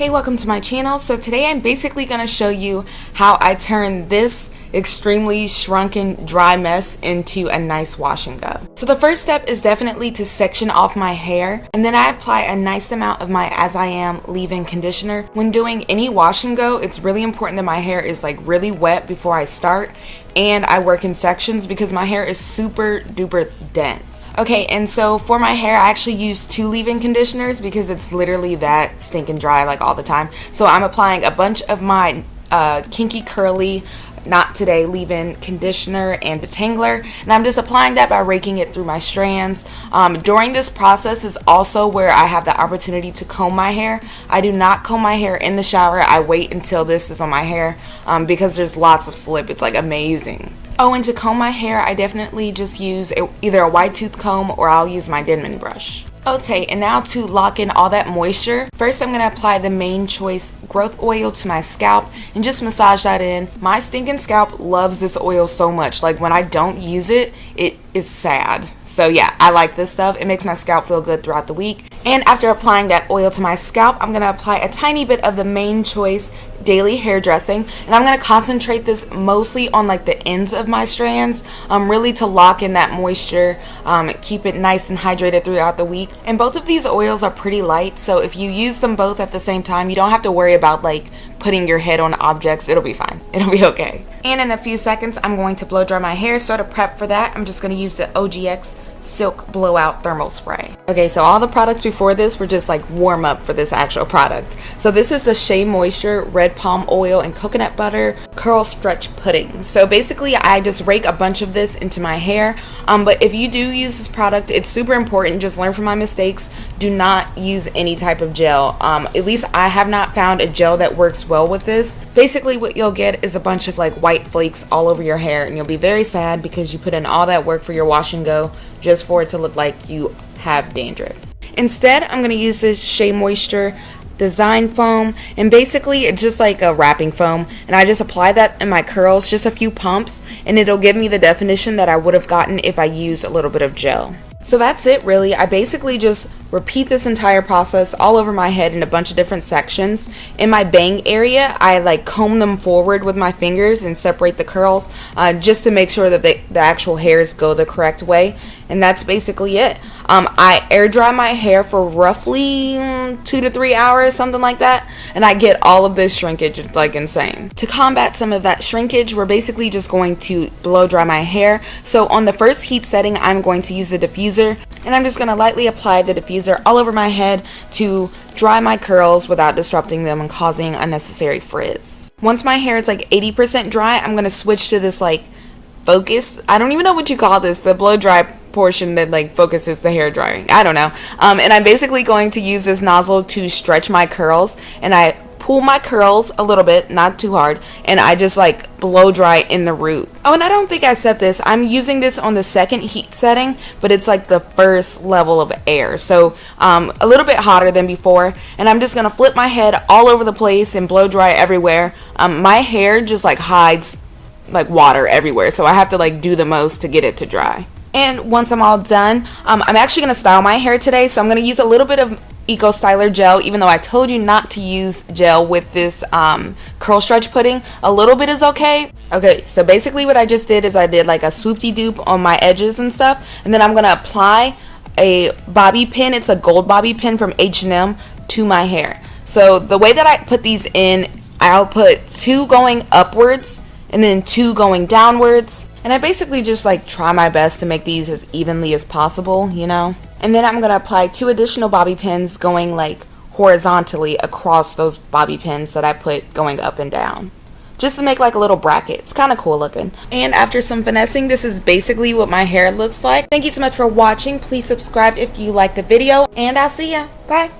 Hey, welcome to my channel. So today I'm basically going to show you how I turn this extremely shrunken dry mess into a nice wash and go. So the first step is definitely to section off my hair, and then I apply a nice amount of my As I Am leave-in conditioner. When doing any wash and go, it's really important that my hair is like really wet before I start, and I work in sections because my hair is super duper dense. Okay, and so for my hair, I actually use 2 leave-in conditioners because it's literally that stinking dry like all the time. So I'm applying a bunch of my Kinky Curly Not Today leave-in conditioner and detangler, and I'm just applying that by raking it through my strands. During this process is also where I have the opportunity to comb my hair. I do not comb my hair in the shower. I wait until this is on my hair because there's lots of slip. It's like amazing. Oh, and to comb my hair, I definitely just use either a wide tooth comb or I'll use my Denman brush. Okay, and now to lock in all that moisture, first I'm going to apply the Main Choice growth oil to my scalp and just massage that in. My stinking scalp loves this oil so much. Like when I don't use it, it is sad. So yeah, I like this stuff. It makes my scalp feel good throughout the week. And after applying that oil to my scalp, I'm going to apply a tiny bit of the Main Choice daily hair dressing, and I'm going to concentrate this mostly on like the ends of my strands, really to lock in that moisture, keep it nice and hydrated throughout the week. And both of these oils are pretty light, so if you use them both at the same time, you don't have to worry about like putting your head on objects. It'll be fine. It'll be okay. And in a few seconds, I'm going to blow dry my hair. So to prep for that, I'm just going to use the OGX Silk Blowout Thermal Spray. Okay, so all the products before this were just like warm up for this actual product. So this is the Shea Moisture Red Palm Oil and Coconut Butter Curl Stretch Pudding. So basically I just rake a bunch of this into my hair, but if you do use this product, it's super important. Just learn from my mistakes. Do not use any type of gel. At least I have not found a gel that works well with this. Basically what you'll get is a bunch of like white flakes all over your hair, and you'll be very sad because you put in all that work for your wash and go just for it to look like you have dandruff. Instead, I'm going to use this Shea Moisture Design Foam, and basically it's just like a wrapping foam, and I just apply that in my curls, just a few pumps, and it'll give me the definition that I would have gotten if I used a little bit of gel. So that's it really. I basically just repeat this entire process all over my head in a bunch of different sections. In my bang area, I like comb them forward with my fingers and separate the curls just to make sure that the actual hairs go the correct way. And that's basically it. I air dry my hair for roughly 2 to 3 hours, something like that, and I get all of this shrinkage. It's like insane. To combat some of that shrinkage, we're basically just going to blow dry my hair. So on the first heat setting, I'm going to use the diffuser, and I'm just going to lightly apply the diffuser all over my head to dry my curls without disrupting them and causing unnecessary frizz. Once my hair is like 80% dry, I'm going to switch to this like focus. I don't even know what you call this, the blow dry portion that like focuses the hair drying. I don't know. And I'm basically going to use this nozzle to stretch my curls, and I pull my curls a little bit, not too hard, and I just like blow dry in the root. Oh, and I don't think I said this. I'm using this on the second heat setting, but it's like the first level of air, so a little bit hotter than before. And I'm just gonna flip my head all over the place and blow dry everywhere. My hair just like hides like water everywhere, so I have to like do the most to get it to dry. And once I'm all done, I'm actually going to style my hair today, so I'm going to use a little bit of Eco Styler gel, even though I told you not to use gel with this curl stretch pudding. A little bit is okay. Okay, so basically what I just did is I did like a swoop-de-doop on my edges and stuff, and then I'm going to apply a bobby pin. It's a gold bobby pin from H&M to my hair. So the way that I put these in, I'll put 2 going upwards and then 2 going downwards. And I basically just like try my best to make these as evenly as possible, you know. And then I'm going to apply 2 additional bobby pins going like horizontally across those bobby pins that I put going up and down, just to make like a little bracket. It's kind of cool looking. And after some finessing, this is basically what my hair looks like. Thank you so much for watching. Please subscribe if you like the video, and I'll see ya. Bye.